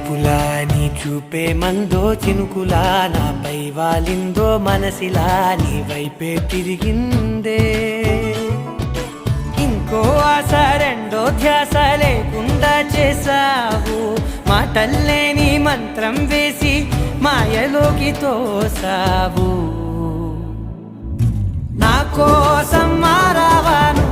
చూపులా నీ చూపే మందో చినుకులా నాపై వాలిందో మనసిలా నీ వైపే తిరిగిందే ఇంకో ఆశ రెండో ధ్యాస లేకుండా చేసావు మాటల్లే నీ మంత్రం వేసి మాయలోకి తోసావు నా కోసం మారావాను